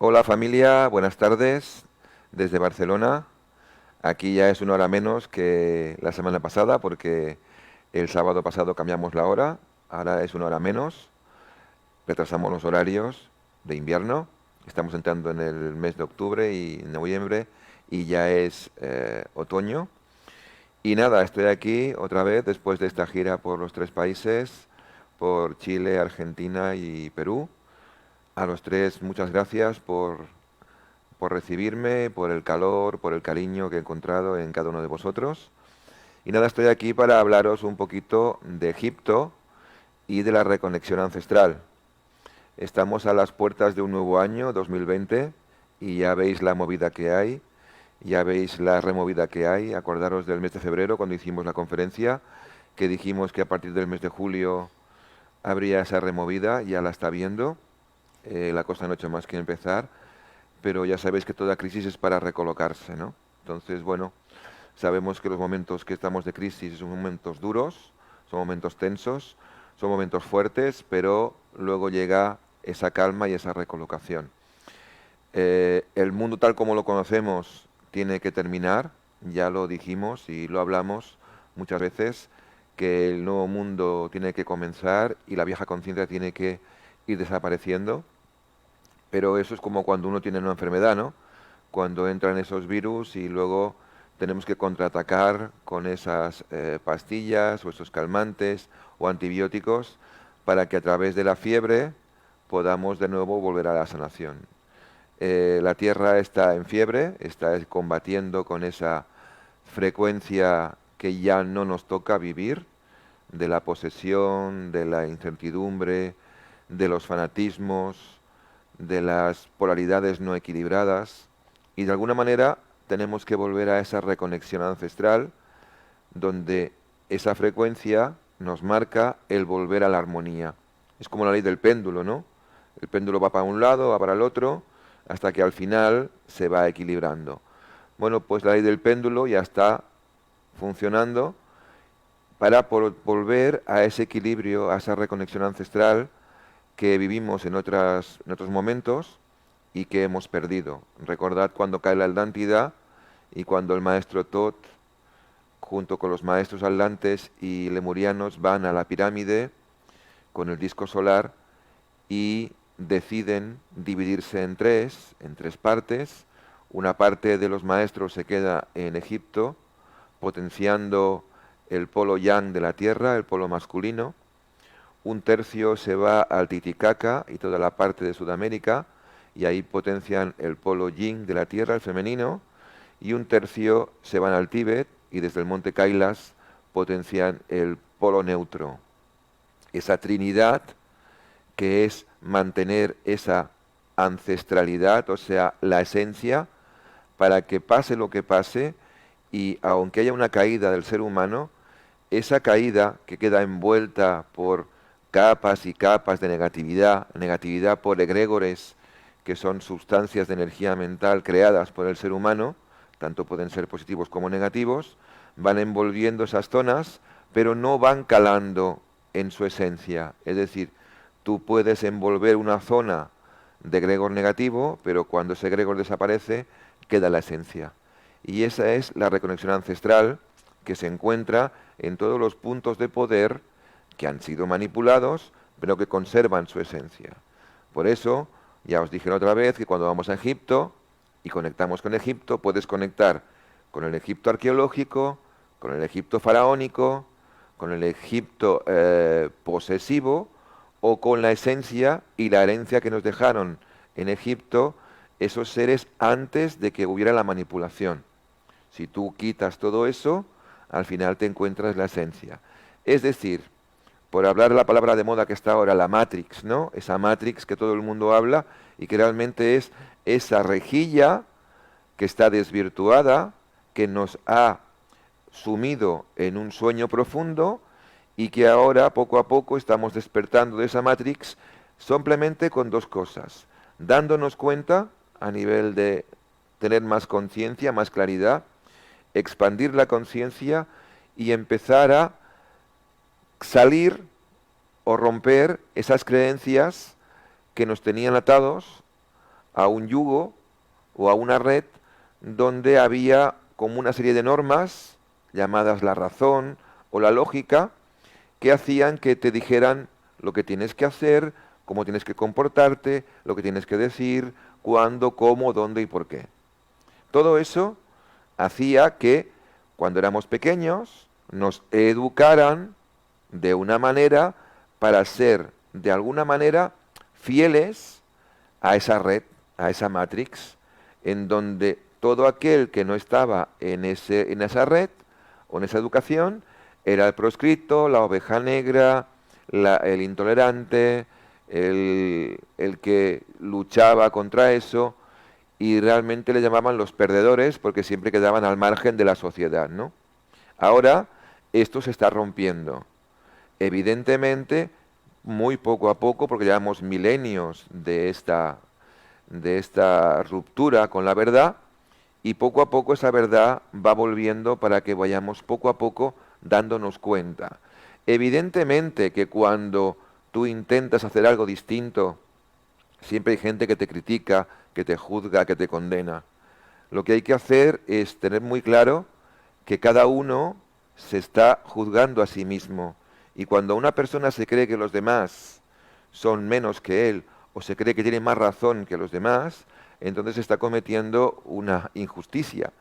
Hola familia, buenas tardes desde Barcelona. Aquí ya es una hora menos que la semana pasada porque el sábado pasado cambiamos la hora, ahora es una hora menos, retrasamos los horarios de invierno, estamos entrando en el mes de octubre y noviembre y ya es otoño. Y nada, estoy aquí otra vez después de esta gira por los tres países, por Chile, Argentina y Perú. A los tres muchas gracias por recibirme, por el calor, por el cariño que he encontrado en cada uno de vosotros. Y nada, estoy aquí para hablaros un poquito de Egipto y de la reconexión ancestral. Estamos a las puertas de un nuevo año, 2020, y ya veis la movida que hay, ya veis la removida que hay. Acordaros del mes de febrero, cuando hicimos la conferencia, que dijimos que a partir del mes de julio habría esa removida, ya la está viendo. La cosa no ha hecho más que empezar, pero ya sabéis que toda crisis es para recolocarse, ¿no? Entonces, bueno, sabemos que los momentos que estamos de crisis son momentos duros, son momentos tensos, son momentos fuertes, pero luego llega esa calma y esa recolocación. El mundo tal como lo conocemos tiene que terminar, ya lo dijimos y lo hablamos muchas veces, que el nuevo mundo tiene que comenzar y la vieja conciencia tiene que ir desapareciendo, pero eso es como cuando uno tiene una enfermedad, ¿no? Cuando entran esos virus y luego tenemos que contraatacar con esas pastillas o esos calmantes o antibióticos para que a través de la fiebre podamos de nuevo volver a la sanación. La Tierra está en fiebre, está combatiendo con esa frecuencia que ya no nos toca vivir, de la posesión, de la incertidumbre, de los fanatismos, de las polaridades no equilibradas, y de alguna manera tenemos que volver a esa reconexión ancestral donde esa frecuencia nos marca el volver a la armonía. Es como la ley del péndulo, ¿no? El péndulo va para un lado, va para el otro, hasta que al final se va equilibrando. Bueno, pues la ley del péndulo ya está funcionando para volver a ese equilibrio, a esa reconexión ancestral que vivimos en otros momentos y que hemos perdido. Recordad cuando cae la Atlántida y cuando el maestro Tot, junto con los maestros atlantes y lemurianos, van a la pirámide con el disco solar y deciden dividirse en tres partes. Una parte de los maestros se queda en Egipto, potenciando el polo yang de la Tierra, el polo masculino. Un tercio se va al Titicaca y toda la parte de Sudamérica, y ahí potencian el polo yin de la Tierra, el femenino, y un tercio se van al Tíbet y desde el monte Kailas potencian el polo neutro. Esa trinidad que es mantener esa ancestralidad, o sea, la esencia, para que pase lo que pase, y aunque haya una caída del ser humano, esa caída que queda envuelta por capas y capas de negatividad, negatividad por egregores, que son sustancias de energía mental creadas por el ser humano, tanto pueden ser positivos como negativos, van envolviendo esas zonas, pero no van calando en su esencia. Es decir, tú puedes envolver una zona de egregor negativo, pero cuando ese egregor desaparece, queda la esencia. Y esa es la reconexión ancestral que se encuentra en todos los puntos de poder que han sido manipulados, pero que conservan su esencia. Por eso, ya os dije la otra vez que cuando vamos a Egipto y conectamos con Egipto, puedes conectar con el Egipto arqueológico, con el Egipto faraónico, con el Egipto posesivo, o con la esencia y la herencia que nos dejaron en Egipto esos seres antes de que hubiera la manipulación. Si tú quitas todo eso, al final te encuentras la esencia. Es decir, por hablar la palabra de moda que está ahora, la Matrix, ¿no? Esa Matrix que todo el mundo habla y que realmente es esa rejilla que está desvirtuada, que nos ha sumido en un sueño profundo y que ahora poco a poco estamos despertando de esa Matrix simplemente con dos cosas: dándonos cuenta a nivel de tener más conciencia, más claridad, expandir la conciencia y empezar a salir o romper esas creencias que nos tenían atados a un yugo o a una red donde había como una serie de normas llamadas la razón o la lógica que hacían que te dijeran lo que tienes que hacer, cómo tienes que comportarte, lo que tienes que decir, cuándo, cómo, dónde y por qué. Todo eso hacía que cuando éramos pequeños nos educaran de una manera para ser de alguna manera fieles a esa red, a esa matrix, en donde todo aquel que no estaba en esa red o en esa educación era el proscrito, la oveja negra, el intolerante, el que luchaba contra eso, y realmente le llamaban los perdedores porque siempre quedaban al margen de la sociedad, ¿no? Ahora esto se está rompiendo. Evidentemente, muy poco a poco, porque llevamos milenios de esta ruptura con la verdad, y poco a poco esa verdad va volviendo para que vayamos poco a poco dándonos cuenta. Evidentemente que cuando tú intentas hacer algo distinto, siempre hay gente que te critica, que te juzga, que te condena. Lo que hay que hacer es tener muy claro que cada uno se está juzgando a sí mismo. Y cuando una persona se cree que los demás son menos que él o se cree que tiene más razón que los demás, entonces está cometiendo una injusticia,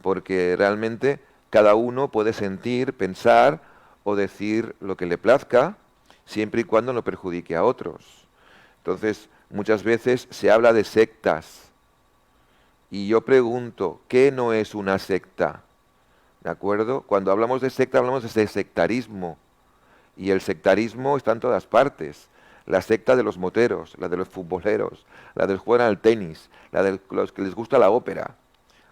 porque realmente cada uno puede sentir, pensar o decir lo que le plazca, siempre y cuando no perjudique a otros. Entonces, muchas veces se habla de sectas, y yo pregunto, ¿qué no es una secta? ¿De acuerdo? Cuando hablamos de secta, hablamos de sectarismo. Y el sectarismo está en todas partes. La secta de los moteros, la de los futboleros, la de los que juegan al tenis, la de los que les gusta la ópera.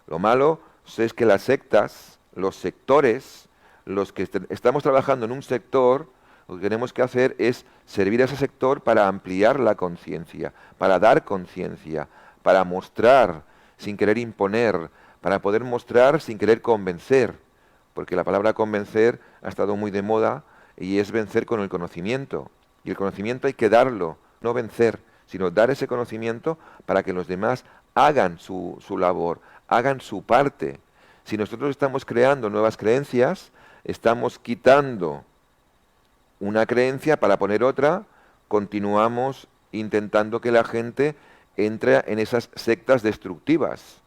Lo malo es que las sectas, los sectores, los que estamos trabajando en un sector, lo que tenemos que hacer es servir a ese sector para ampliar la conciencia, para dar conciencia, para mostrar sin querer imponer, para poder mostrar sin querer convencer, porque la palabra convencer ha estado muy de moda y es vencer con el conocimiento. Y el conocimiento hay que darlo, no vencer, sino dar ese conocimiento para que los demás hagan su labor, hagan su parte. Si nosotros estamos creando nuevas creencias, estamos quitando una creencia para poner otra, continuamos intentando que la gente entre en esas sectas destructivas,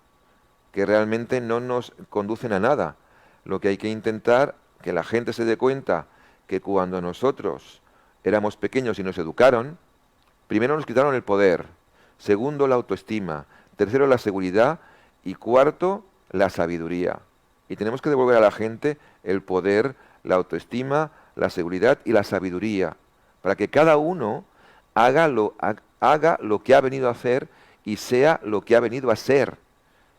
que realmente no nos conducen a nada. Lo que hay que intentar, que la gente se dé cuenta que cuando nosotros éramos pequeños y nos educaron, primero nos quitaron el poder, segundo la autoestima, tercero la seguridad y cuarto la sabiduría. Y tenemos que devolver a la gente el poder, la autoestima, la seguridad y la sabiduría, para que cada uno haga lo que ha venido a hacer y sea lo que ha venido a ser,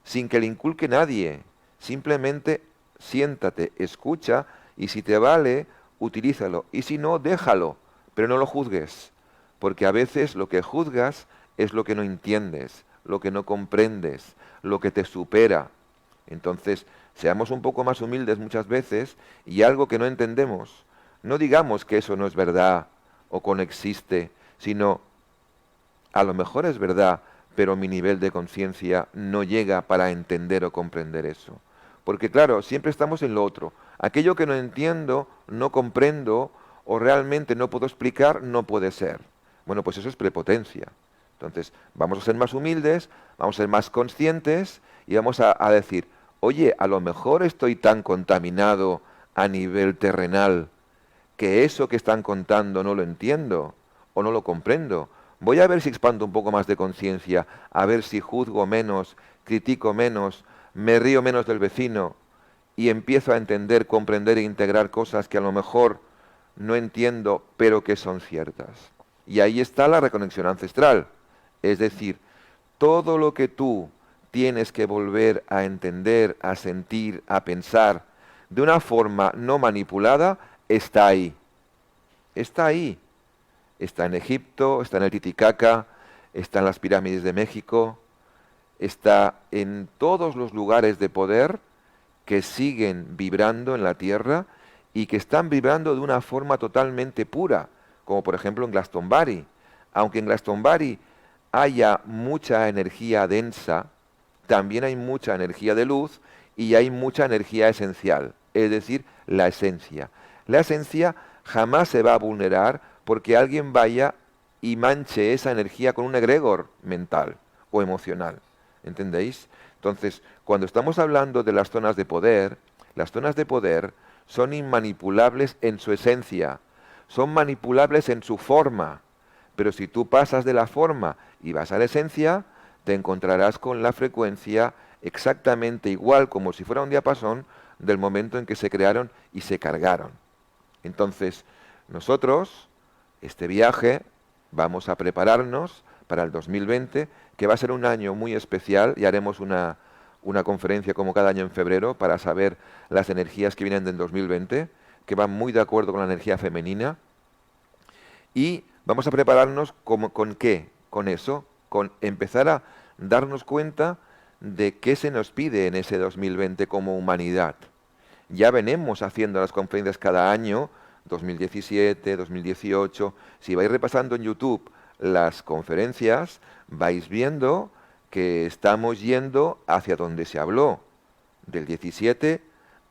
sin que le inculque nadie. Simplemente siéntate, escucha y si te vale, utilízalo. Y si no, déjalo, pero no lo juzgues, porque a veces lo que juzgas es lo que no entiendes, lo que no comprendes, lo que te supera. Entonces, seamos un poco más humildes muchas veces y algo que no entendemos, no digamos que eso no es verdad o que no existe, sino a lo mejor es verdad, pero mi nivel de conciencia no llega para entender o comprender eso. Porque claro, siempre estamos en lo otro. Aquello que no entiendo, no comprendo o realmente no puedo explicar, no puede ser. Bueno, pues eso es prepotencia. Entonces, vamos a ser más humildes, vamos a ser más conscientes y vamos a decir, oye, a lo mejor estoy tan contaminado a nivel terrenal que eso que están contando no lo entiendo o no lo comprendo. Voy a ver si expando un poco más de conciencia, a ver si juzgo menos, critico menos, me río menos del vecino y empiezo a entender, comprender e integrar cosas que a lo mejor no entiendo, pero que son ciertas. Y ahí está la reconexión ancestral. Es decir, todo lo que tú tienes que volver a entender, a sentir, a pensar de una forma no manipulada, está ahí. Está ahí. Está en Egipto, está en el Titicaca, está en las pirámides de México, está en todos los lugares de poder que siguen vibrando en la Tierra y que están vibrando de una forma totalmente pura, como por ejemplo en Glastonbury. Aunque en Glastonbury haya mucha energía densa, también hay mucha energía de luz y hay mucha energía esencial, es decir, la esencia. La esencia jamás se va a vulnerar porque alguien vaya y manche esa energía con un egregor mental o emocional. ¿Entendéis? Entonces, cuando estamos hablando de las zonas de poder son inmanipulables en su esencia, son manipulables en su forma, pero si tú pasas de la forma y vas a la esencia, te encontrarás con la frecuencia exactamente igual, como si fuera un diapasón, del momento en que se crearon y se cargaron. Entonces, nosotros, este viaje, vamos a prepararnos para el 2020, que va a ser un año muy especial, y haremos una conferencia como cada año en febrero para saber las energías que vienen del 2020, que van muy de acuerdo con la energía femenina. Y vamos a prepararnos ¿con qué? Con eso, con empezar a darnos cuenta de qué se nos pide en ese 2020 como humanidad. Ya venimos haciendo las conferencias cada año, 2017, 2018. Si vais repasando en YouTube las conferencias, vais viendo que estamos yendo hacia donde se habló. Del 17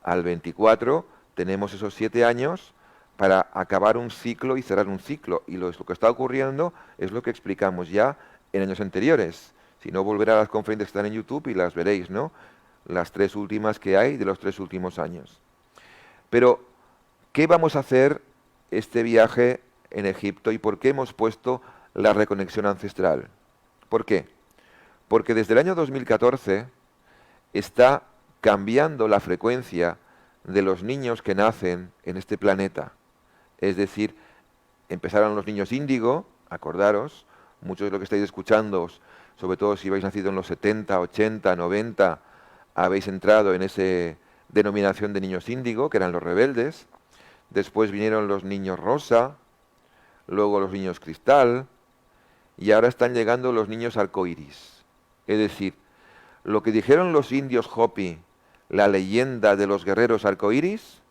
al 24 tenemos esos 7 años para acabar un ciclo y cerrar un ciclo. Y lo que está ocurriendo es lo que explicamos ya en años anteriores. Si no, volver a las conferencias que están en YouTube y las veréis, ¿no? Las 3 últimas que hay de los 3 últimos años. Pero, ¿qué vamos a hacer este viaje en Egipto y por qué hemos puesto la reconexión ancestral? ¿Por qué? Porque desde el año 2014 está cambiando la frecuencia de los niños que nacen en este planeta. Es decir, empezaron los niños índigo, acordaros, muchos de lo que estáis escuchando, sobre todo si habéis nacido en los 70, 80, 90, habéis entrado en esa denominación de niños índigo, que eran los rebeldes. Después vinieron los niños rosa, luego los niños cristal, y ahora están llegando los niños arcoíris. Es decir, lo que dijeron los indios Hopi, la leyenda de los guerreros arcoíris,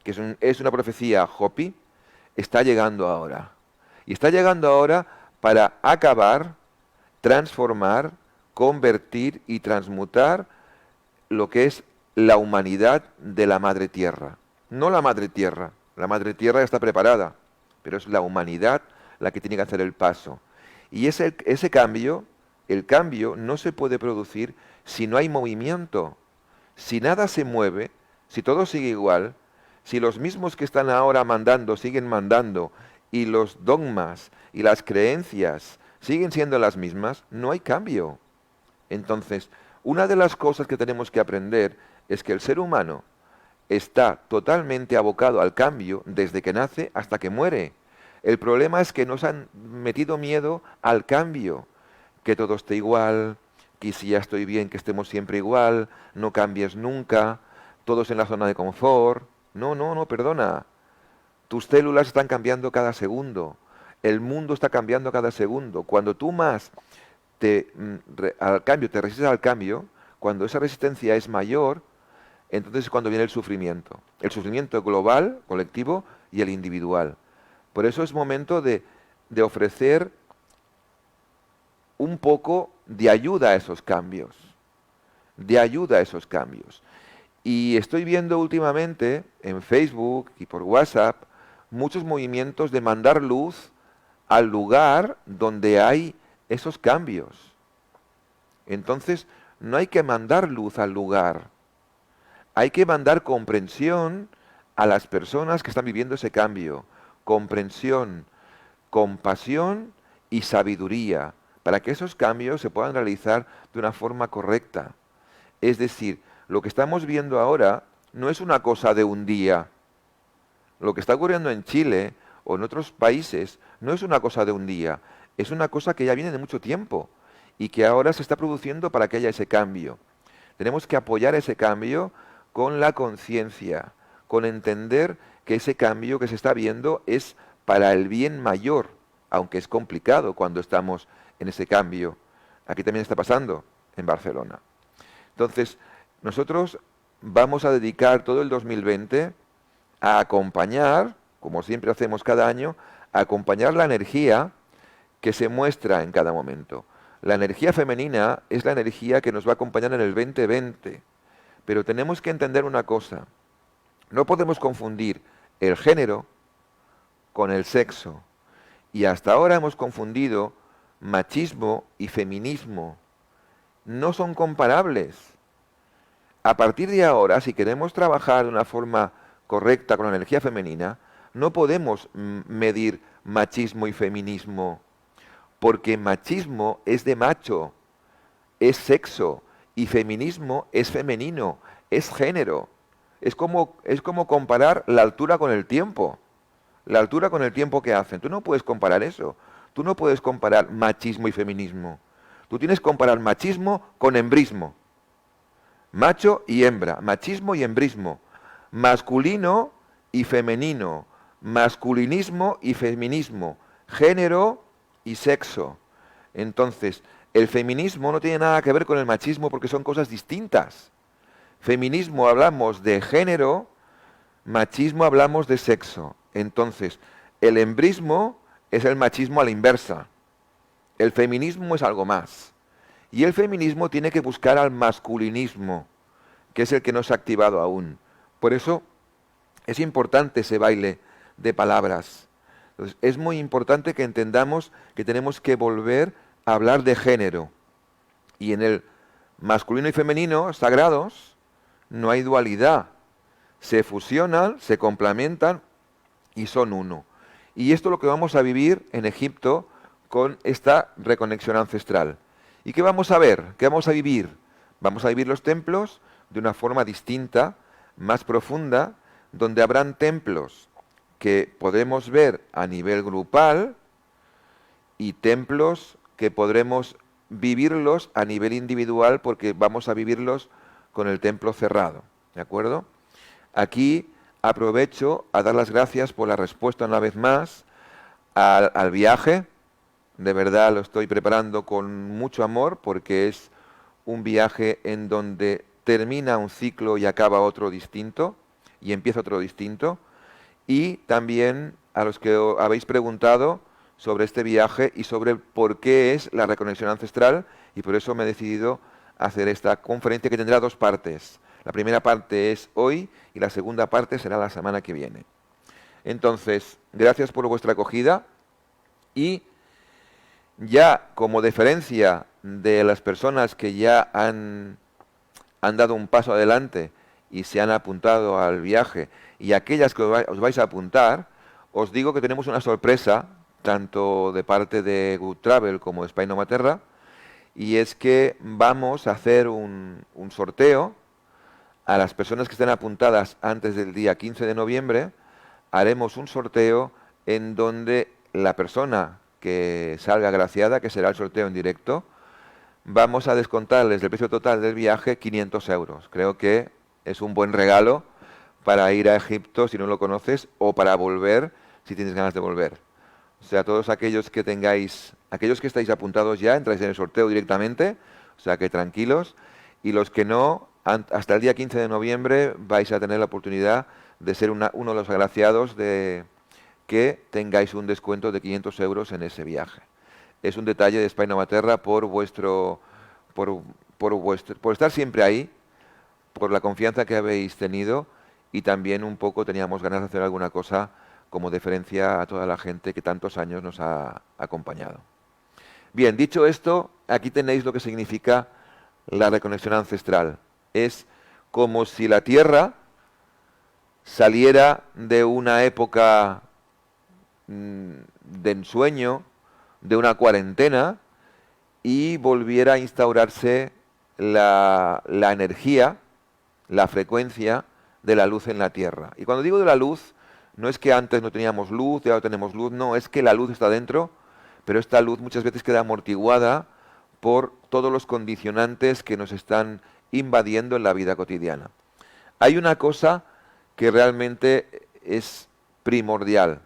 que es una profecía Hopi, está llegando ahora. Y está llegando ahora para acabar, transformar, convertir y transmutar lo que es la humanidad de la Madre Tierra. No la Madre Tierra, la Madre Tierra ya está preparada, pero es la humanidad la que tiene que hacer el paso. Y ese cambio, el cambio no se puede producir si no hay movimiento. Si nada se mueve, si todo sigue igual, si los mismos que están ahora mandando siguen mandando y los dogmas y las creencias siguen siendo las mismas, no hay cambio. Entonces, una de las cosas que tenemos que aprender es que el ser humano está totalmente abocado al cambio desde que nace hasta que muere. El problema es que nos han metido miedo al cambio, que todo esté igual, que si ya estoy bien, que estemos siempre igual, no cambies nunca, todos en la zona de confort. No, no, no, perdona. Tus células están cambiando cada segundo. El mundo está cambiando cada segundo. Cuando tú más al cambio, te resistes al cambio, cuando esa resistencia es mayor, entonces es cuando viene el sufrimiento. El sufrimiento global, colectivo, y el individual. Por eso es momento de ofrecer un poco de ayuda a esos cambios. De ayuda a esos cambios. Y estoy viendo últimamente en Facebook y por WhatsApp muchos movimientos de mandar luz al lugar donde hay esos cambios. Entonces, no hay que mandar luz al lugar. Hay que mandar comprensión a las personas que están viviendo ese cambio. Comprensión, compasión y sabiduría para que esos cambios se puedan realizar de una forma correcta. Es decir, lo que estamos viendo ahora no es una cosa de un día. Lo que está ocurriendo en Chile o en otros países no es una cosa de un día, es una cosa que ya viene de mucho tiempo y que ahora se está produciendo para que haya ese cambio. Tenemos que apoyar ese cambio con la conciencia, con entender que ese cambio que se está viendo es para el bien mayor, aunque es complicado cuando estamos en ese cambio. Aquí también está pasando, en Barcelona. Entonces, nosotros vamos a dedicar todo el 2020 a acompañar, como siempre hacemos cada año, a acompañar la energía que se muestra en cada momento. La energía femenina es la energía que nos va a acompañar en el 2020. Pero tenemos que entender una cosa. No podemos confundir el género con el sexo. Y hasta ahora hemos confundido machismo y feminismo. No son comparables. A partir de ahora, si queremos trabajar de una forma correcta con la energía femenina, no podemos medir machismo y feminismo, porque machismo es de macho, es sexo, y feminismo es femenino, es género. Es como comparar la altura con el tiempo. La altura con el tiempo que hacen. Tú no puedes comparar eso. Tú no puedes comparar machismo y feminismo. Tú tienes que comparar machismo con embrismo. Macho y hembra, machismo y embrismo. Masculino y femenino. Masculinismo y feminismo. Género y sexo. Entonces, el feminismo no tiene nada que ver con el machismo porque son cosas distintas. Feminismo hablamos de género, machismo hablamos de sexo. Entonces, el embrismo es el machismo a la inversa. El feminismo es algo más. Y el feminismo tiene que buscar al masculinismo, que es el que no se ha activado aún. Por eso es importante ese baile de palabras. Entonces, es muy importante que entendamos que tenemos que volver a hablar de género. Y en el masculino y femenino sagrados no hay dualidad. Se fusionan, se complementan y son uno. Y esto es lo que vamos a vivir en Egipto con esta reconexión ancestral. ¿Y qué vamos a ver? ¿Qué vamos a vivir? Vamos a vivir los templos de una forma distinta, más profunda, donde habrán templos que podemos ver a nivel grupal y templos que podremos vivirlos a nivel individual porque vamos a vivirlos con el templo cerrado. ¿De acuerdo? Aquí aprovecho a dar las gracias por la respuesta una vez más al viaje. De verdad lo estoy preparando con mucho amor porque es un viaje en donde termina un ciclo y acaba otro distinto y empieza otro distinto. Y también a los que habéis preguntado sobre este viaje y sobre por qué es la reconexión ancestral, y por eso me he decidido hacer esta conferencia que tendrá dos partes. La primera parte es hoy y la segunda parte será la semana que viene. Entonces, gracias por vuestra acogida y ya como deferencia de las personas que ya han dado un paso adelante y se han apuntado al viaje, y aquellas que os vais a apuntar, os digo que tenemos una sorpresa, tanto de parte de Good Travel como de Spain Materra, y es que vamos a hacer un sorteo a las personas que estén apuntadas antes del día 15 de noviembre. Haremos un sorteo en donde la persona que salga agraciada, que será el sorteo en directo, vamos a descontarles del precio total del viaje 500 euros. Creo que es un buen regalo para ir a Egipto si no lo conoces o para volver si tienes ganas de volver. O sea, todos aquellos que tengáis, aquellos que estáis apuntados ya, entráis en el sorteo directamente, o sea que tranquilos, y los que no, hasta el día 15 de noviembre vais a tener la oportunidad de ser uno de los agraciados de que tengáis un descuento de 500 euros en ese viaje. Es un detalle de Spain Materra por estar siempre ahí, por la confianza que habéis tenido, y también un poco teníamos ganas de hacer alguna cosa como deferencia a toda la gente que tantos años nos ha acompañado. Bien, dicho esto, aquí tenéis lo que significa la reconexión ancestral. Es como si la Tierra saliera de una época de ensueño, de una cuarentena, y volviera a instaurarse la energía, la frecuencia de la luz en la Tierra. Y cuando digo de la luz, no es que antes no teníamos luz y ahora tenemos luz, no, es que la luz está dentro, pero esta luz muchas veces queda amortiguada por todos los condicionantes que nos están invadiendo en la vida cotidiana. Hay una cosa que realmente es primordial,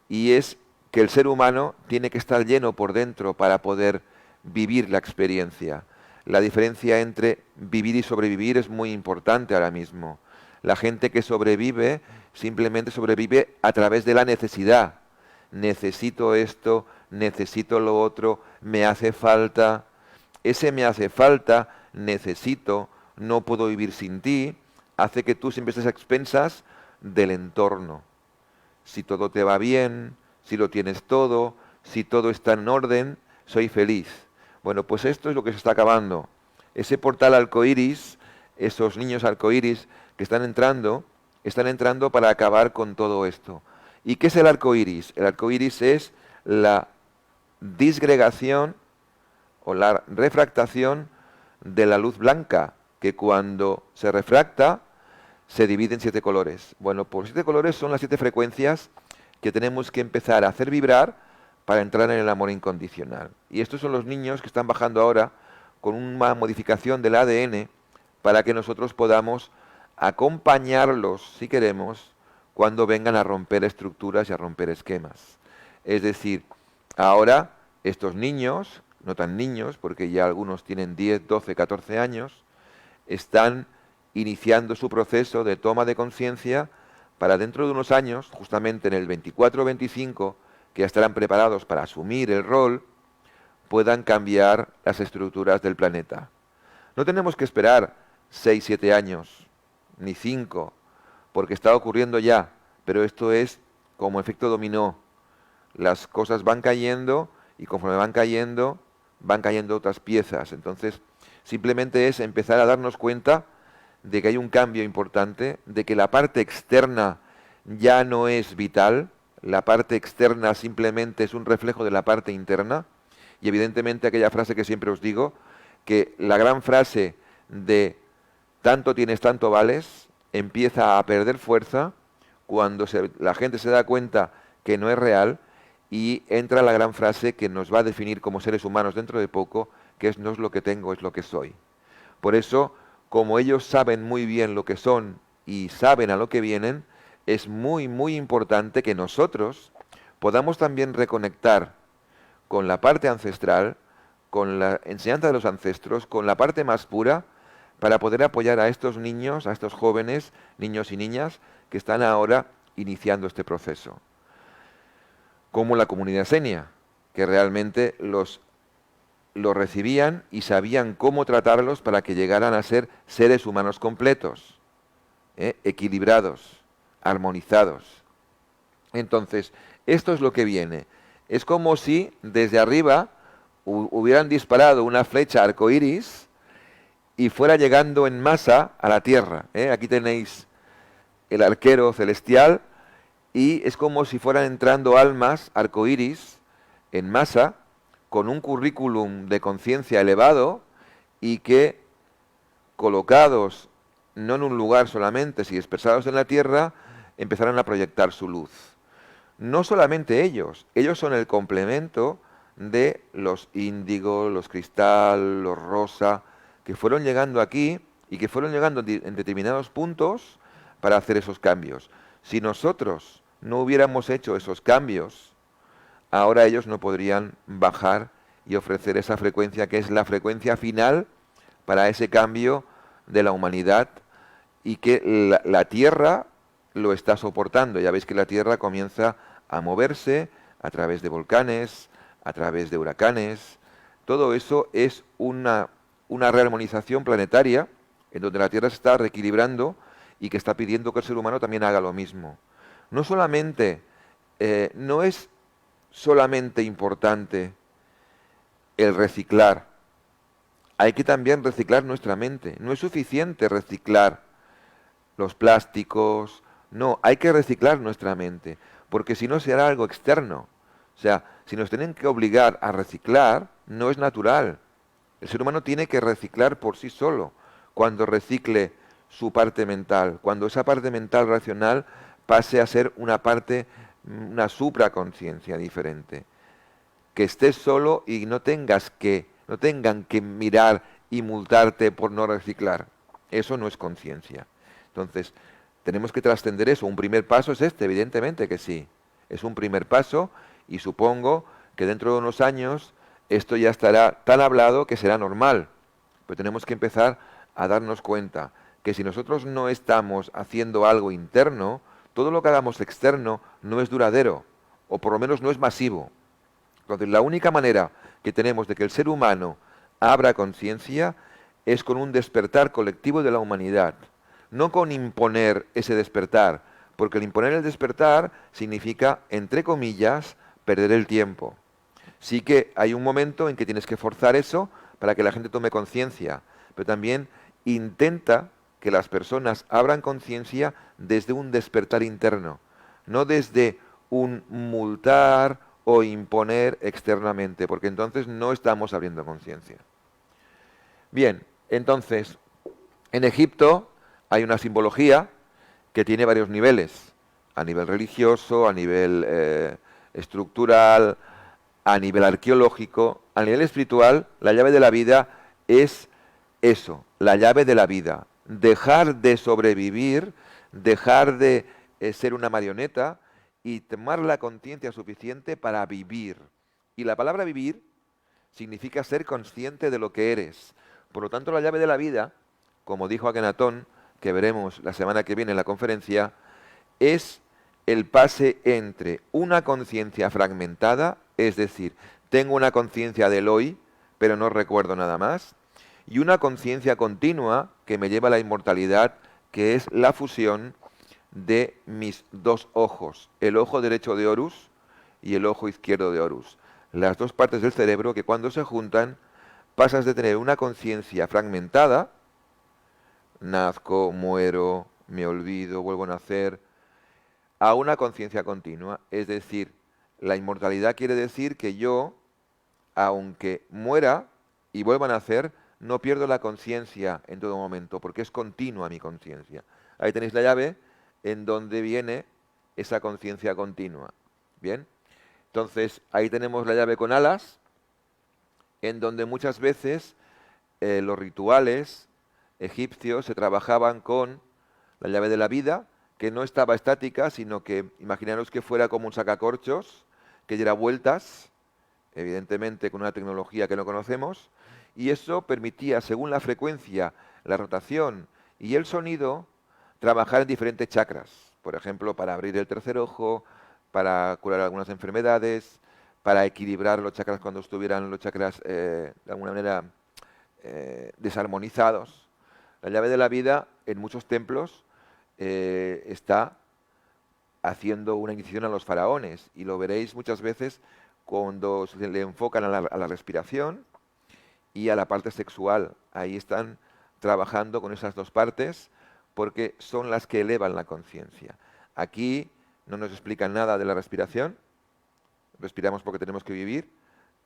y es que el ser humano tiene que estar lleno por dentro para poder vivir la experiencia. La diferencia entre vivir y sobrevivir es muy importante ahora mismo. La gente que sobrevive simplemente sobrevive a través de la necesidad. Necesito esto, necesito lo otro, me hace falta, ese me hace falta, necesito, no puedo vivir sin ti, hace que tú siempre estés a expensas del entorno. Si todo te va bien, si lo tienes todo, si todo está en orden, soy feliz. Bueno, pues esto es lo que se está acabando. Ese portal arcoíris, esos niños arcoíris que están entrando para acabar con todo esto. ¿Y qué es el arcoíris? El arcoíris es la disgregación o la refractación de la luz blanca, que cuando se refracta se divide en 7 colores. Bueno, pues 7 colores son las 7 frecuencias que tenemos que empezar a hacer vibrar para entrar en el amor incondicional. Y estos son los niños que están bajando ahora con una modificación del ADN para que nosotros podamos acompañarlos, si queremos, cuando vengan a romper estructuras y a romper esquemas. Es decir, ahora estos niños, no tan niños, porque ya algunos tienen 10, 12, 14 años, están iniciando su proceso de toma de conciencia para dentro de unos años, justamente en el 24 o 25, que ya estarán preparados para asumir el rol, puedan cambiar las estructuras del planeta. No tenemos que esperar 6, 7 años, ni 5, porque está ocurriendo ya, pero esto es como efecto dominó. Las cosas van cayendo y conforme van cayendo otras piezas. Entonces, simplemente es empezar a darnos cuenta de que hay un cambio importante, de que la parte externa ya no es vital, la parte externa simplemente es un reflejo de la parte interna, y evidentemente aquella frase que siempre os digo, que la gran frase de tanto tienes, tanto vales, empieza a perder fuerza cuando la gente se da cuenta que no es real y entra la gran frase que nos va a definir como seres humanos dentro de poco, que es no es lo que tengo, es lo que soy. Por eso, como ellos saben muy bien lo que son y saben a lo que vienen, es muy, muy importante que nosotros podamos también reconectar con la parte ancestral, con la enseñanza de los ancestros, con la parte más pura, para poder apoyar a estos niños, a estos jóvenes, niños y niñas, que están ahora iniciando este proceso. Como la comunidad senia, que realmente los recibían y sabían cómo tratarlos para que llegaran a ser seres humanos completos, equilibrados, armonizados. Entonces, esto es lo que viene. Es como si desde arriba hubieran disparado una flecha arcoíris y fuera llegando en masa a la Tierra. Aquí tenéis el arquero celestial y es como si fueran entrando almas arcoíris en masa con un currículum de conciencia elevado y que colocados no en un lugar solamente, sino dispersados en la Tierra, empezaron a proyectar su luz. No solamente ellos son el complemento de los índigos, los cristal, los rosa, que fueron llegando aquí y que fueron llegando en determinados puntos para hacer esos cambios. Si nosotros no hubiéramos hecho esos cambios, ahora ellos no podrían bajar y ofrecer esa frecuencia que es la frecuencia final para ese cambio de la humanidad y que la Tierra lo está soportando. Ya veis que la Tierra comienza a moverse a través de volcanes, a través de huracanes. Todo eso es una rearmonización planetaria en donde la Tierra se está reequilibrando y que está pidiendo que el ser humano también haga lo mismo. No solamente, no es solamente importante el reciclar, hay que también reciclar nuestra mente. No es suficiente reciclar los plásticos, no, hay que reciclar nuestra mente, porque si no será algo externo. O sea, si nos tienen que obligar a reciclar, no es natural. El ser humano tiene que reciclar por sí solo, cuando recicle su parte mental, cuando esa parte mental racional pase a ser una parte, una supraconciencia diferente. Que estés solo y no tengan que mirar y multarte por no reciclar. Eso no es conciencia. Entonces, tenemos que trascender eso. Un primer paso es este, evidentemente que sí. Es un primer paso y supongo que dentro de unos años esto ya estará tan hablado que será normal. Pero tenemos que empezar a darnos cuenta que si nosotros no estamos haciendo algo interno, todo lo que hagamos externo no es duradero, o por lo menos no es masivo. Entonces, la única manera que tenemos de que el ser humano abra conciencia es con un despertar colectivo de la humanidad, no con imponer ese despertar, porque el imponer el despertar significa, entre comillas, perder el tiempo. Sí que hay un momento en que tienes que forzar eso para que la gente tome conciencia, pero también intenta que las personas abran conciencia desde un despertar interno, no desde un multar o imponer externamente, porque entonces no estamos abriendo conciencia. Bien, entonces, en Egipto hay una simbología que tiene varios niveles, a nivel religioso, a nivel estructural, a nivel arqueológico, a nivel espiritual. La llave de la vida es eso, la llave de la vida. Dejar de sobrevivir, dejar de ser una marioneta y tomar la conciencia suficiente para vivir. Y la palabra vivir significa ser consciente de lo que eres. Por lo tanto, la llave de la vida, como dijo Akenatón, que veremos la semana que viene en la conferencia, es el pase entre una conciencia fragmentada, es decir, tengo una conciencia del hoy, pero no recuerdo nada más, y una conciencia continua que me lleva a la inmortalidad, que es la fusión de mis dos ojos, el ojo derecho de Horus y el ojo izquierdo de Horus. Las dos partes del cerebro que cuando se juntan pasas de tener una conciencia fragmentada, nazco, muero, me olvido, vuelvo a nacer, a una conciencia continua. Es decir, la inmortalidad quiere decir que yo, aunque muera y vuelva a nacer, no pierdo la conciencia en todo momento, porque es continua mi conciencia. Ahí tenéis la llave en donde viene esa conciencia continua. Bien, entonces ahí tenemos la llave con alas, en donde muchas veces los rituales egipcios se trabajaban con la llave de la vida, que no estaba estática, sino que imaginaros que fuera como un sacacorchos, que diera vueltas, evidentemente con una tecnología que no conocemos, y eso permitía, según la frecuencia, la rotación y el sonido, trabajar en diferentes chakras. Por ejemplo, para abrir el tercer ojo, para curar algunas enfermedades, para equilibrar los chakras cuando estuvieran los chakras de alguna manera desarmonizados. La llave de la vida en muchos templos está haciendo una iniciación a los faraones y lo veréis muchas veces cuando se le enfocan a la respiración y a la parte sexual. Ahí están trabajando con esas dos partes porque son las que elevan la conciencia. Aquí no nos explican nada de la respiración, respiramos porque tenemos que vivir,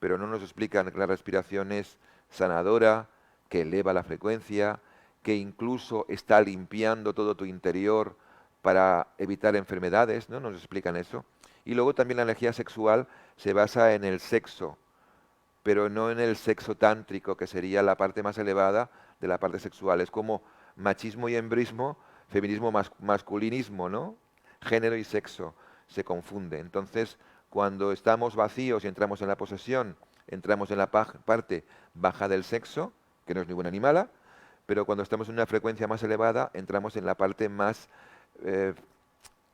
pero no nos explican que la respiración es sanadora, que eleva la frecuencia, que incluso está limpiando todo tu interior para evitar enfermedades, ¿no? Nos explican eso. Y luego también la energía sexual se basa en el sexo, pero no en el sexo tántrico, que sería la parte más elevada de la parte sexual. Es como machismo y embrismo, feminismo, masculinismo, ¿no? Género y sexo se confunde. Entonces, cuando estamos vacíos y entramos en la posesión, entramos en la parte baja del sexo, que no es ni buena ni mala, pero cuando estamos en una frecuencia más elevada, entramos en la parte más,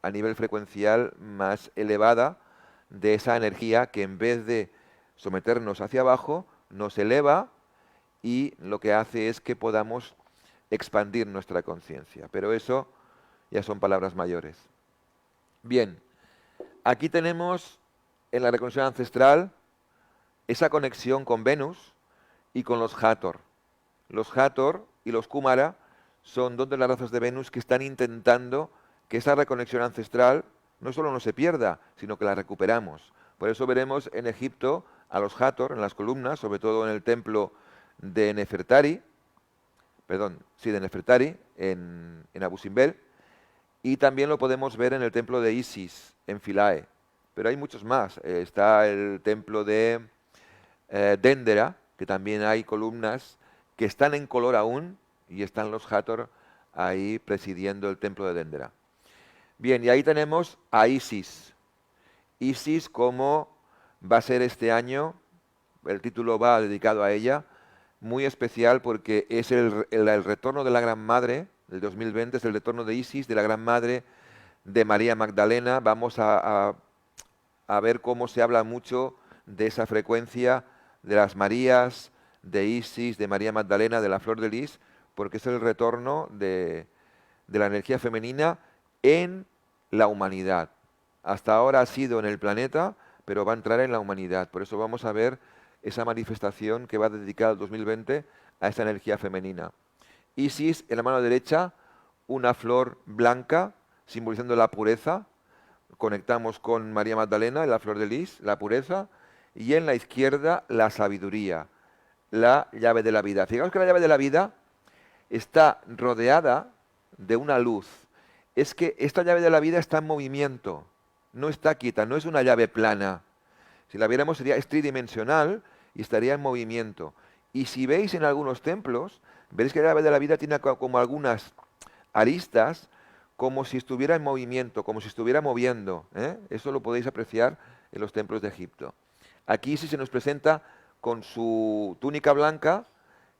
a nivel frecuencial, más elevada de esa energía que en vez de someternos hacia abajo, nos eleva y lo que hace es que podamos expandir nuestra conciencia. Pero eso ya son palabras mayores. Bien, aquí tenemos en la reconexión ancestral esa conexión con Venus y con los Hathor. Los Hathor y los Kumara son dos de las razas de Venus que están intentando que esa reconexión ancestral no solo no se pierda, sino que la recuperamos. Por eso veremos en Egipto a los Hathor en las columnas, sobre todo en el templo de Nefertari, de Nefertari, en Abu Simbel, y también lo podemos ver en el templo de Isis, en Philae. Pero hay muchos más. Está el templo de Dendera, que también hay columnas que están en color aún, y están los Hathor ahí presidiendo el templo de Dendera. Bien, y ahí tenemos a Isis. Isis, como va a ser este año, el título va dedicado a ella, muy especial porque es el retorno de la Gran Madre, del 2020 es el retorno de Isis, de la Gran Madre de María Magdalena. Vamos a ver cómo se habla mucho de esa frecuencia de las Marías, de Isis, de María Magdalena, de la Flor de Lis, porque es el retorno de la energía femenina en la humanidad. Hasta ahora ha sido en el planeta, pero va a entrar en la humanidad. Por eso vamos a ver esa manifestación que va dedicada al 2020 a esa energía femenina. Isis, en la mano derecha, una flor blanca, simbolizando la pureza. Conectamos con María Magdalena, en la flor de lis, la pureza. Y en la izquierda, la sabiduría, la llave de la vida. Fijaos que la llave de la vida está rodeada de una luz. Es que esta llave de la vida está en movimiento, no está quieta, no es una llave plana. Si la viéramos sería es tridimensional y estaría en movimiento. Y si veis en algunos templos, veréis que la llave de la vida tiene como algunas aristas, como si estuviera en movimiento, como si estuviera moviendo. ¿Eh? Eso lo podéis apreciar en los templos de Egipto. Aquí sí se nos presenta con su túnica blanca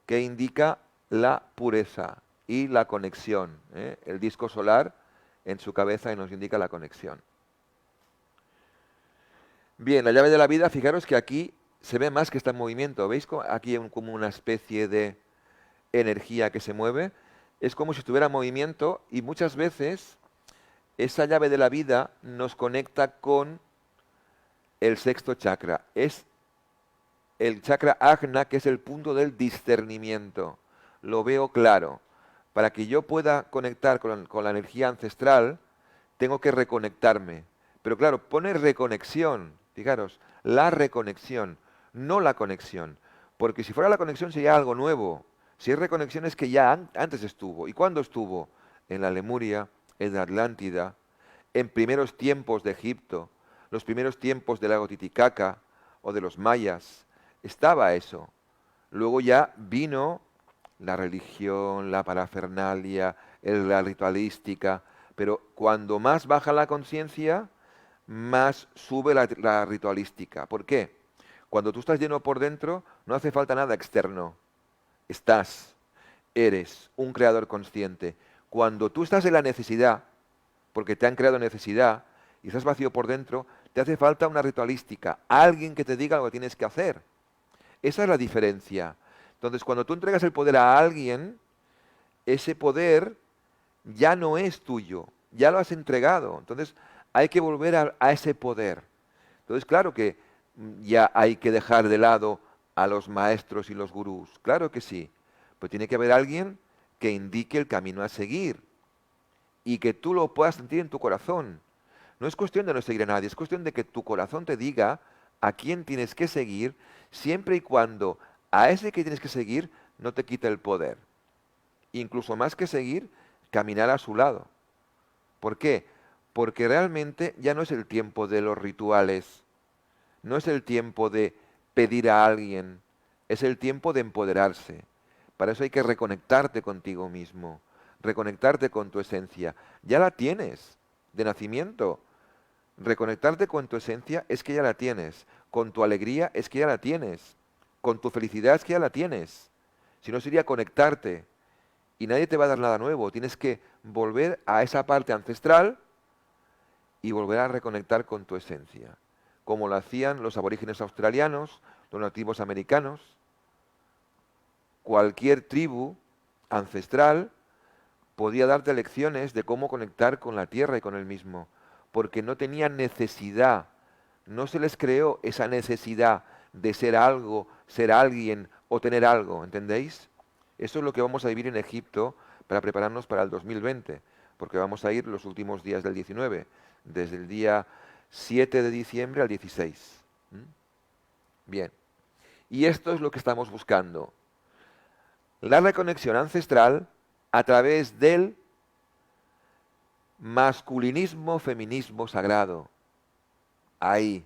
que indica la pureza y la conexión. ¿Eh? El disco solar en su cabeza y nos indica la conexión. Bien, la llave de la vida, fijaros que aquí se ve más que está en movimiento. ¿Veis? Aquí hay como una especie de energía que se mueve. Es como si estuviera en movimiento y muchas veces esa llave de la vida nos conecta con el sexto chakra. Es el chakra Ajna, que es el punto del discernimiento. Lo veo claro. Para que yo pueda conectar con la energía ancestral, tengo que reconectarme. Pero claro, pone reconexión. Fijaros, la reconexión, no la conexión. Porque si fuera la conexión sería algo nuevo. Si es reconexión es que ya antes estuvo. ¿Y cuándo estuvo? En la Lemuria, en la Atlántida, en primeros tiempos de Egipto, los primeros tiempos del lago Titicaca o de los mayas. Estaba eso. Luego ya vino la religión, la parafernalia, la ritualística, pero cuando más baja la conciencia, más sube la ritualística. ¿Por qué? Cuando tú estás lleno por dentro, no hace falta nada externo. Eres un creador consciente. Cuando tú estás en la necesidad, porque te han creado necesidad, y estás vacío por dentro, te hace falta una ritualística, alguien que te diga lo que tienes que hacer. Esa es la diferencia. Entonces, cuando tú entregas el poder a alguien, ese poder ya no es tuyo, ya lo has entregado. Entonces, hay que volver a ese poder. Entonces, claro que ya hay que dejar de lado a los maestros y los gurús. Claro que sí. Pero tiene que haber alguien que indique el camino a seguir y que tú lo puedas sentir en tu corazón. No es cuestión de no seguir a nadie, es cuestión de que tu corazón te diga a quién tienes que seguir, siempre y cuando a ese que tienes que seguir no te quite el poder. Incluso más que seguir, caminar a su lado. ¿Por qué? Porque realmente ya no es el tiempo de los rituales, no es el tiempo de pedir a alguien, es el tiempo de empoderarse. Para eso hay que reconectarte contigo mismo, reconectarte con tu esencia. Ya la tienes de nacimiento. Reconectarte con tu esencia es que ya la tienes. Con tu alegría es que ya la tienes. Con tu felicidad es que ya la tienes. Si no sería conectarte. Y nadie te va a dar nada nuevo. Tienes que volver a esa parte ancestral y volver a reconectar con tu esencia. Como lo hacían los aborígenes australianos, los nativos americanos. Cualquier tribu ancestral podía darte lecciones de cómo conectar con la tierra y con el mismo, porque no tenían necesidad, no se les creó esa necesidad de ser algo, ser alguien o tener algo, ¿entendéis? Eso es lo que vamos a vivir en Egipto para prepararnos para el 2020, porque vamos a ir los últimos días del 19, desde el día 7 de diciembre al 16. ¿Mm? Bien, y esto es lo que estamos buscando, la reconexión ancestral a través del masculinismo, feminismo sagrado. Ahí,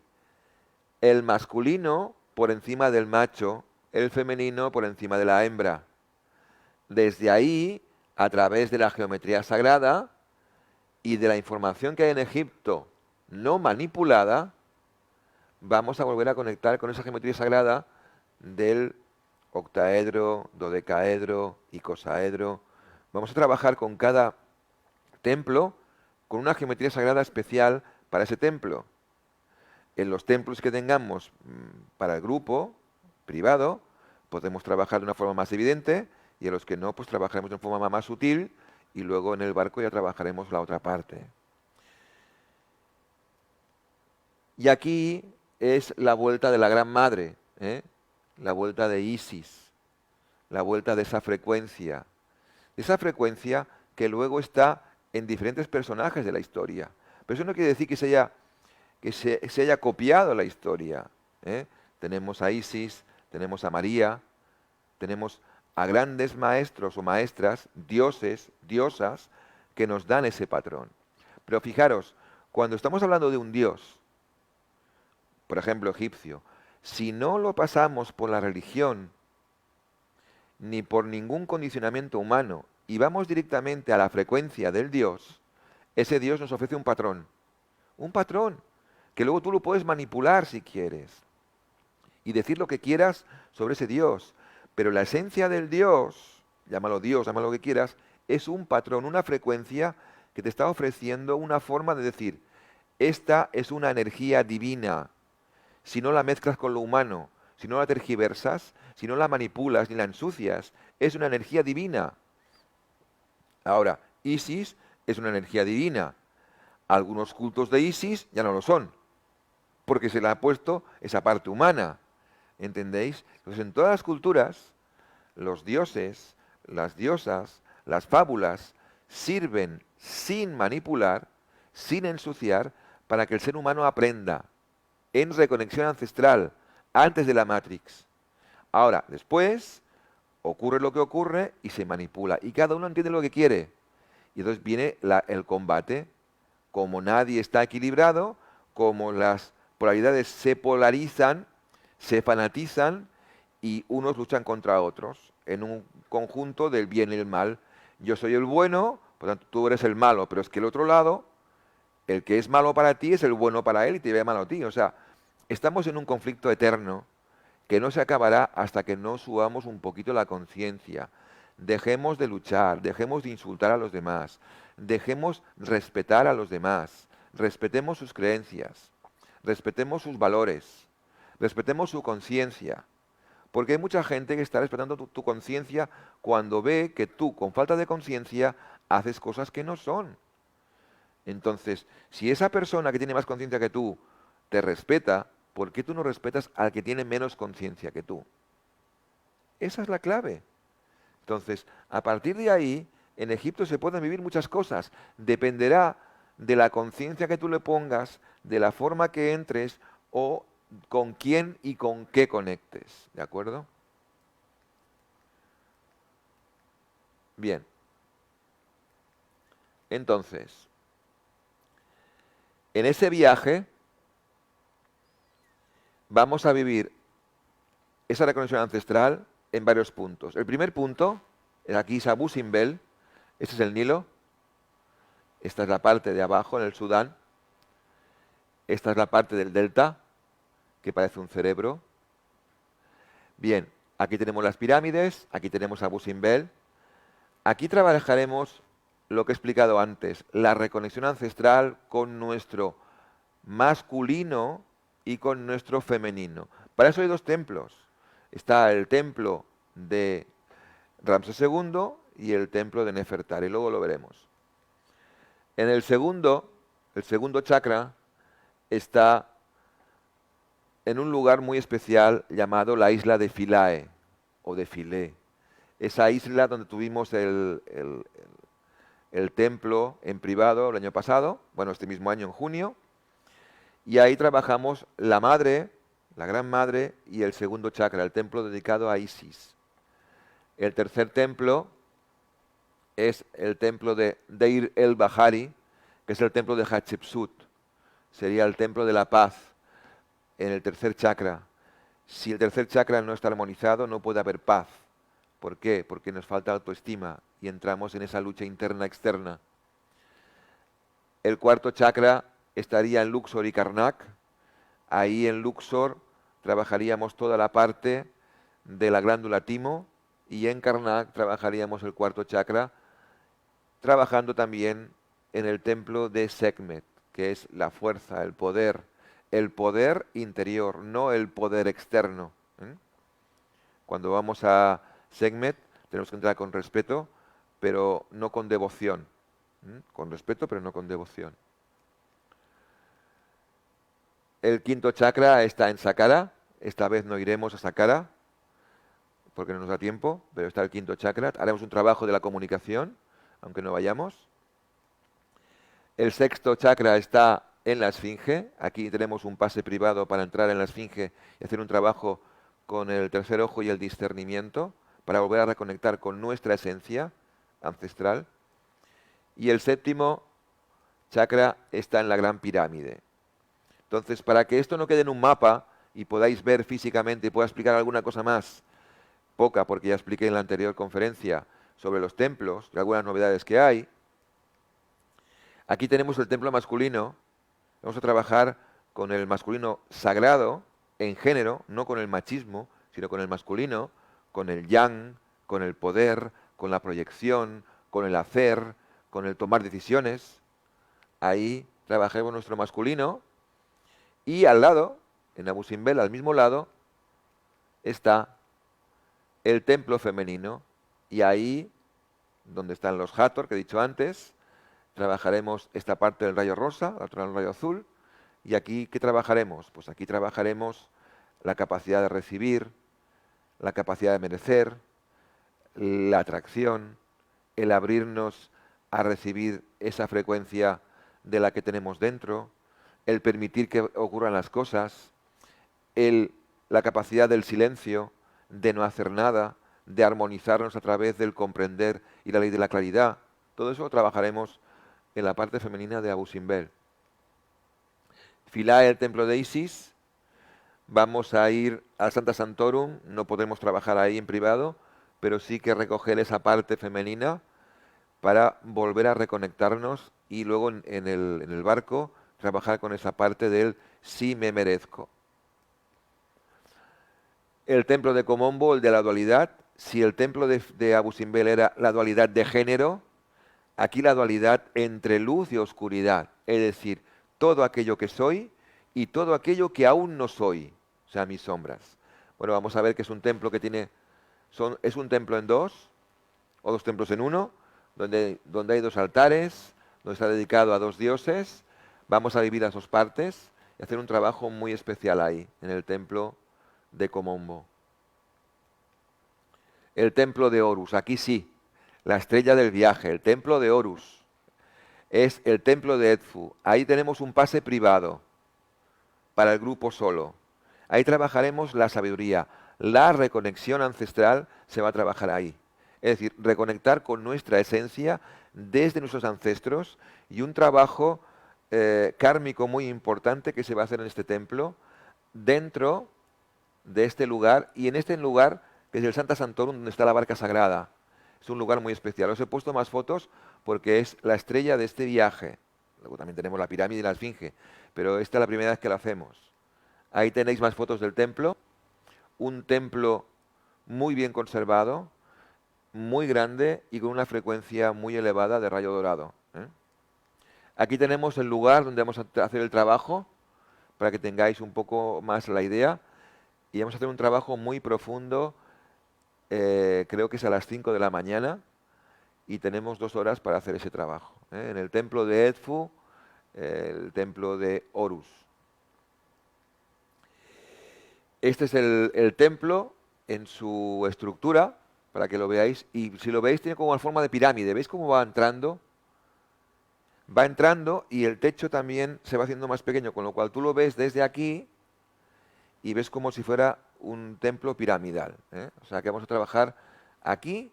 el masculino por encima del macho, el femenino por encima de la hembra. Desde ahí, a través de la geometría sagrada y de la información que hay en Egipto no manipulada, vamos a volver a conectar con esa geometría sagrada del octaedro, dodecaedro, icosaedro. Vamos a trabajar con cada templo con una geometría sagrada especial para ese templo. En los templos que tengamos para el grupo privado, podemos trabajar de una forma más evidente, y a los que no, pues trabajaremos de una forma más sutil, y luego en el barco ya trabajaremos la otra parte. Y aquí es la vuelta de la Gran Madre, ¿eh? La vuelta de Isis, la vuelta de esa frecuencia que luego está en diferentes personajes de la historia. Pero eso no quiere decir que se haya copiado la historia, ¿eh? Tenemos a Isis, tenemos a María, tenemos a grandes maestros o maestras, dioses, diosas, que nos dan ese patrón. Pero fijaros, cuando estamos hablando de un dios, por ejemplo egipcio, si no lo pasamos por la religión ni por ningún condicionamiento humano y vamos directamente a la frecuencia del dios, ese dios nos ofrece un patrón que luego tú lo puedes manipular si quieres y decir lo que quieras sobre ese dios. Pero la esencia del Dios, llámalo lo que quieras, es un patrón, una frecuencia que te está ofreciendo una forma de decir, esta es una energía divina. Si no la mezclas con lo humano, si no la tergiversas, si no la manipulas ni la ensucias, es una energía divina. Ahora, Isis es una energía divina. Algunos cultos de Isis ya no lo son, porque se le ha puesto esa parte humana. ¿Entendéis? Entonces, en todas las culturas, los dioses, las diosas, las fábulas, sirven sin manipular, sin ensuciar, para que el ser humano aprenda en reconexión ancestral, antes de la Matrix. Ahora, después, ocurre lo que ocurre y se manipula. Y cada uno entiende lo que quiere. Y entonces viene el combate. Como nadie está equilibrado, como las polaridades se polarizan, se fanatizan y unos luchan contra otros en un conjunto del bien y el mal. Yo soy el bueno, por tanto tú eres el malo, pero es que el otro lado, el que es malo para ti es el bueno para él y te ve malo a ti. O sea, estamos en un conflicto eterno que no se acabará hasta que no subamos un poquito la conciencia. Dejemos de luchar, dejemos de insultar a los demás, dejemos respetar a los demás, respetemos sus creencias, respetemos sus valores, respetemos su conciencia. Porque hay mucha gente que está respetando tu conciencia cuando ve que tú, con falta de conciencia, haces cosas que no son. Entonces, si esa persona que tiene más conciencia que tú te respeta, ¿por qué tú no respetas al que tiene menos conciencia que tú? Esa es la clave. Entonces, a partir de ahí, en Egipto se pueden vivir muchas cosas. Dependerá de la conciencia que tú le pongas, de la forma que entres o con quién y con qué conectes. ¿De acuerdo? Bien. Entonces, en ese viaje vamos a vivir esa reconexión ancestral en varios puntos. El primer punto, aquí es Abu Simbel, este es el Nilo, esta es la parte de abajo en el Sudán, esta es la parte del delta, que parece un cerebro. Bien, aquí tenemos las pirámides, aquí tenemos Abu Simbel. Aquí trabajaremos lo que he explicado antes, la reconexión ancestral con nuestro masculino y con nuestro femenino. Para eso hay dos templos. Está el templo de Ramsés II y el templo de Nefertari, luego lo veremos. En el segundo chakra está en un lugar muy especial llamado la isla de Philae o de Philae. Esa isla donde tuvimos el templo en privado el año pasado, bueno, este mismo año en junio, y ahí trabajamos la madre, la gran madre, y el segundo chakra, el templo dedicado a Isis. El tercer templo es el templo de Deir el-Bahari, que es el templo de Hatshepsut. Sería el templo de la paz en el tercer chakra. Si el tercer chakra no está armonizado, no puede haber paz. ¿Por qué? Porque nos falta autoestima y entramos en esa lucha interna-externa. El cuarto chakra estaría en Luxor y Karnak. Ahí en Luxor trabajaríamos toda la parte de la glándula timo y en Karnak trabajaríamos el cuarto chakra, trabajando también en el templo de Sekhmet, que es la fuerza, el poder, el poder interior, no el poder externo. ¿Eh? Cuando vamos a Sekhmet tenemos que entrar con respeto, pero no con devoción. ¿Eh? Con respeto, pero no con devoción. El quinto chakra está en Sakara. Esta vez no iremos a Sakara, porque no nos da tiempo, pero está el quinto chakra. Haremos un trabajo de la comunicación, aunque no vayamos. El sexto chakra está en la esfinge. Aquí tenemos un pase privado para entrar en la esfinge y hacer un trabajo con el tercer ojo y el discernimiento, para volver a reconectar con nuestra esencia ancestral. Y el séptimo chakra está en la gran pirámide. Entonces, para que esto no quede en un mapa y podáis ver físicamente y pueda explicar alguna cosa más, poca, porque ya expliqué en la anterior conferencia sobre los templos y algunas novedades que hay. Aquí tenemos el templo masculino. Vamos a trabajar con el masculino sagrado en género, no con el machismo, sino con el masculino, con el yang, con el poder, con la proyección, con el hacer, con el tomar decisiones. Ahí trabajemos nuestro masculino. Y al lado, en Abu Simbel, al mismo lado, está el templo femenino. Y ahí, donde están los Hathor, que he dicho antes, trabajaremos esta parte del rayo rosa, la otra del rayo azul. Y aquí, ¿qué trabajaremos? Pues aquí trabajaremos la capacidad de recibir, la capacidad de merecer, la atracción, el abrirnos a recibir esa frecuencia de la que tenemos dentro, el permitir que ocurran las cosas, la capacidad del silencio, de no hacer nada, de armonizarnos a través del comprender y la ley de la claridad. Todo eso lo trabajaremos en la parte femenina de Abu Simbel. Philae, el templo de Isis. Vamos a ir al Santa Santorum, no podemos trabajar ahí en privado, pero sí que recoger esa parte femenina para volver a reconectarnos y luego en el barco trabajar con esa parte del sí me merezco. El templo de Komombo, el de la dualidad. Si el templo de Abu Simbel era la dualidad de género, aquí la dualidad entre luz y oscuridad. Es decir, todo aquello que soy y todo aquello que aún no soy. O sea, mis sombras. Bueno, vamos a ver que es un templo que tiene... es un templo en dos, o dos templos en uno, donde hay dos altares, donde está dedicado a dos dioses. Vamos a vivir las dos partes y hacer un trabajo muy especial ahí, en el templo de Komombo. El templo de Horus, aquí sí, la estrella del viaje, el templo de Horus. Es el templo de Edfu. Ahí tenemos un pase privado para el grupo solo. Ahí trabajaremos la sabiduría. La reconexión ancestral se va a trabajar ahí. Es decir, reconectar con nuestra esencia desde nuestros ancestros y un trabajo kármico muy importante que se va a hacer en este templo dentro de este lugar y en este lugar que es el Santa Santorum donde está la barca sagrada. Es un lugar muy especial. Os he puesto más fotos porque es la estrella de este viaje. Luego también tenemos la pirámide y la esfinge, pero esta es la primera vez que la hacemos. Ahí tenéis más fotos del templo. Un templo muy bien conservado, muy grande y con una frecuencia muy elevada de rayo dorado. ¿Eh? Aquí tenemos el lugar donde vamos a hacer el trabajo, para que tengáis un poco más la idea. Y vamos a hacer un trabajo muy profundo, creo que es a las 5 de la mañana, y tenemos 2 horas para hacer ese trabajo. En el templo de Edfu, el templo de Horus. Este es el templo en su estructura, para que lo veáis, y si lo veis tiene como una forma de pirámide. ¿Veis cómo va entrando? Va entrando y el techo también se va haciendo más pequeño, con lo cual tú lo ves desde aquí y ves como si fuera un templo piramidal. O sea que vamos a trabajar aquí,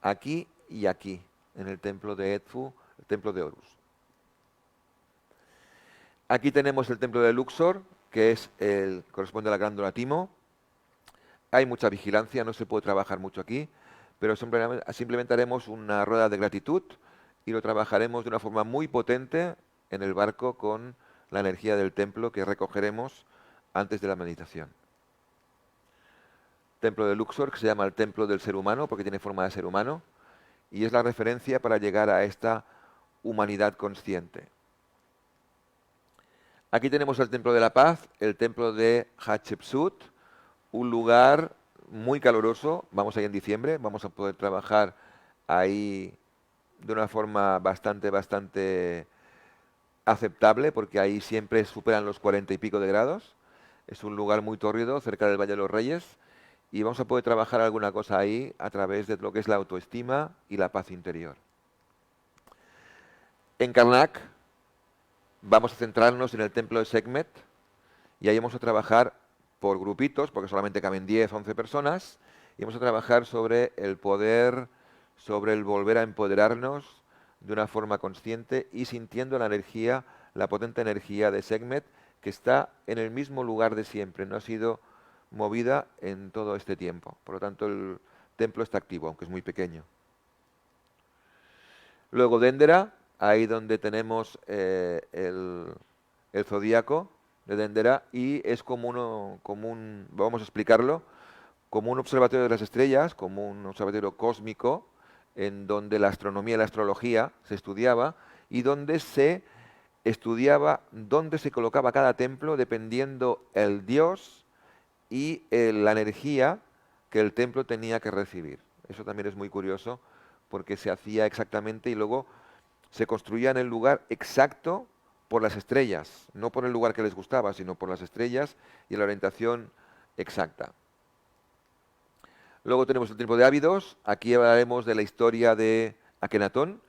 aquí y aquí, en el templo de Edfu, el templo de Horus. Aquí tenemos el templo de Luxor, que corresponde a la glándula timo. Hay mucha vigilancia, no se puede trabajar mucho aquí, pero simplemente haremos una rueda de gratitud y lo trabajaremos de una forma muy potente en el barco con la energía del templo que recogeremos antes de la meditación. Templo de Luxor, que se llama el templo del ser humano porque tiene forma de ser humano y es la referencia para llegar a esta humanidad consciente. Aquí tenemos el Templo de la Paz, el Templo de Hatshepsut, un lugar muy caluroso. Vamos ahí en diciembre, vamos a poder trabajar ahí de una forma bastante aceptable, porque ahí siempre superan los 40 y pico de grados. Es un lugar muy tórrido, cerca del Valle de los Reyes, y vamos a poder trabajar alguna cosa ahí a través de lo que es la autoestima y la paz interior. En Karnak vamos a centrarnos en el templo de Sekhmet, y ahí vamos a trabajar por grupitos, porque solamente caben 10, 11 personas, y vamos a trabajar sobre el poder, sobre el volver a empoderarnos de una forma consciente y sintiendo la energía, la potente energía de Sekhmet, que está en el mismo lugar de siempre, no ha sido movida en todo este tiempo. Por lo tanto, el templo está activo, aunque es muy pequeño. Luego Dendera, ahí donde tenemos el zodíaco de Dendera, y es vamos a explicarlo, como un observatorio de las estrellas, como un observatorio cósmico, en donde la astronomía y la astrología se estudiaba, y donde se estudiaba dónde se colocaba cada templo dependiendo el dios y la energía que el templo tenía que recibir. Eso también es muy curioso, porque se hacía exactamente y luego se construía en el lugar exacto por las estrellas, no por el lugar que les gustaba, sino por las estrellas y la orientación exacta. Luego tenemos el tiempo de Ávidos. Aquí hablaremos de la historia de Akenatón,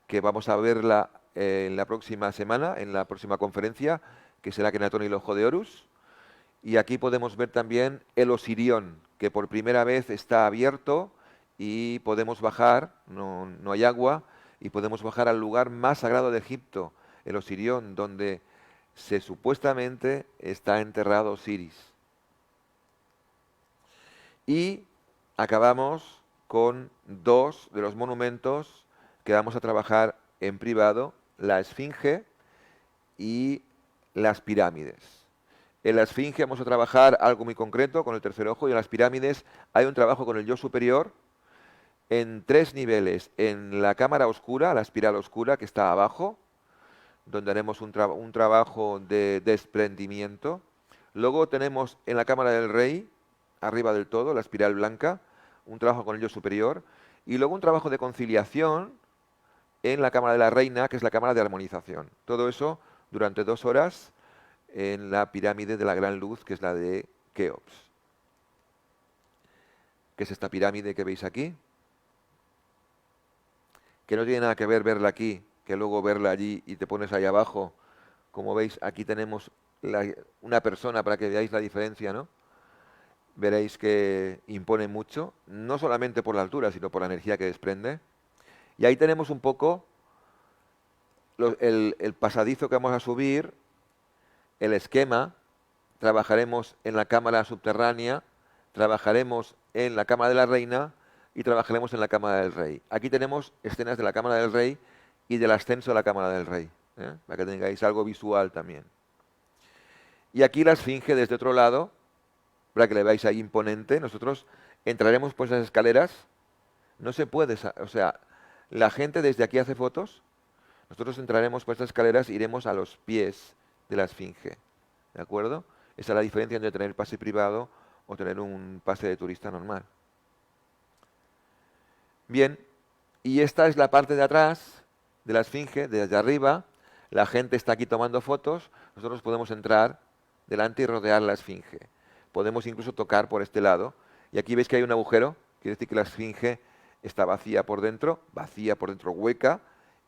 que vamos a verla en la próxima semana, en la próxima conferencia, que será Akenatón y el ojo de Horus. Y aquí podemos ver también el Osirión, que por primera vez está abierto y podemos bajar, no hay agua, y podemos bajar al lugar más sagrado de Egipto, el Osirión, donde supuestamente está enterrado Osiris. Y acabamos con dos de los monumentos que vamos a trabajar en privado, la Esfinge y las pirámides. En la Esfinge vamos a trabajar algo muy concreto con el tercer ojo, y en las pirámides hay un trabajo con el yo superior en 3 niveles. En la cámara oscura, la espiral oscura que está abajo, donde haremos un trabajo de desprendimiento. Luego tenemos en la cámara del rey, arriba del todo, la espiral blanca, un trabajo con el yo superior. Y luego un trabajo de conciliación en la cámara de la reina, que es la cámara de armonización. Todo eso durante 2 horas en la pirámide de la gran luz, que es la de Keops. ¿Qué es esta pirámide que veis aquí? Que no tiene nada que ver verla aquí, que luego verla allí y te pones ahí abajo. Como veis, aquí tenemos una persona para que veáis la diferencia, ¿no? Veréis que impone mucho, no solamente por la altura, sino por la energía que desprende. Y ahí tenemos un poco el pasadizo que vamos a subir, el esquema. Trabajaremos en la cámara subterránea, trabajaremos en la cámara de la reina y trabajaremos en la cámara del rey. Aquí tenemos escenas de la cámara del rey y del ascenso de la cámara del rey, para que tengáis algo visual también. Y aquí la esfinge desde otro lado, para que le veáis ahí imponente. Nosotros entraremos por esas escaleras. No se puede, o sea, la gente desde aquí hace fotos. Nosotros entraremos por estas escaleras e iremos a los pies de la esfinge. ¿De acuerdo? Esa es la diferencia entre tener pase privado o tener un pase de turista normal. Bien, y esta es la parte de atrás de la esfinge, desde arriba. La gente está aquí tomando fotos. Nosotros podemos entrar delante y rodear la esfinge. Podemos incluso tocar por este lado. Y aquí veis que hay un agujero. Quiere decir que la esfinge está vacía por dentro, hueca.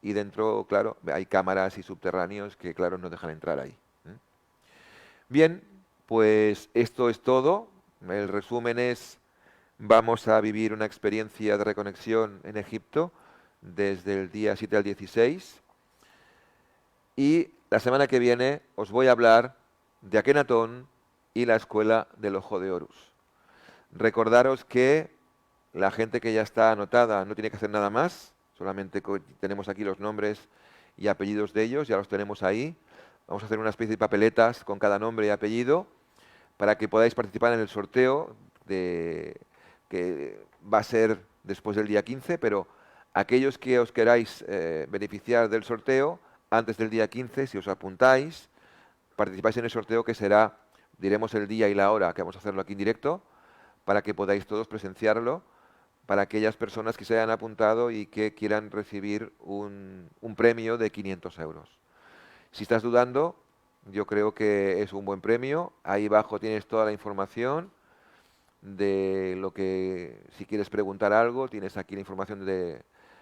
Y dentro, claro, hay cámaras y subterráneos que, claro, no dejan entrar ahí. Bien, pues esto es todo. El resumen es, vamos a vivir una experiencia de reconexión en Egipto desde el día 7 al 16. Y la semana que viene os voy a hablar de Akenatón y la escuela del ojo de Horus. Recordaros que la gente que ya está anotada no tiene que hacer nada más, solamente tenemos aquí los nombres y apellidos de ellos, ya los tenemos ahí. Vamos a hacer una especie de papeletas con cada nombre y apellido para que podáis participar en el sorteo que va a ser después del día 15, pero aquellos que os queráis beneficiar del sorteo, antes del día 15, si os apuntáis, participáis en el sorteo que será, diremos el día y la hora que vamos a hacerlo aquí en directo, para que podáis todos presenciarlo, para aquellas personas que se hayan apuntado y que quieran recibir un premio de 500 euros. Si estás dudando, yo creo que es un buen premio. Ahí abajo tienes toda la información de lo que, si quieres preguntar algo, tienes aquí la información de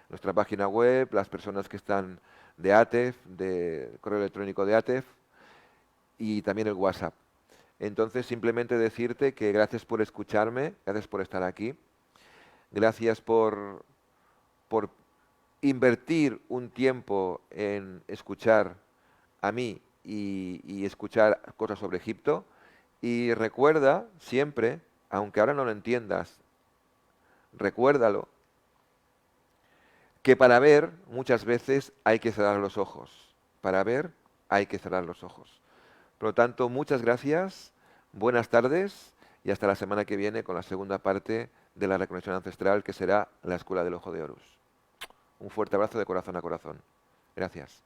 nuestra página web, las personas que están de ATEF, de correo electrónico de ATEF y también el WhatsApp. Entonces, simplemente decirte que gracias por escucharme, gracias por estar aquí, gracias por invertir un tiempo en escuchar a mí y escuchar cosas sobre Egipto. Y recuerda siempre, aunque ahora no lo entiendas, recuérdalo, que para ver muchas veces hay que cerrar los ojos. Para ver hay que cerrar los ojos. Por lo tanto, muchas gracias, buenas tardes y hasta la semana que viene con la segunda parte de la reconexión ancestral que será la Escuela del Ojo de Horus. Un fuerte abrazo de corazón a corazón. Gracias.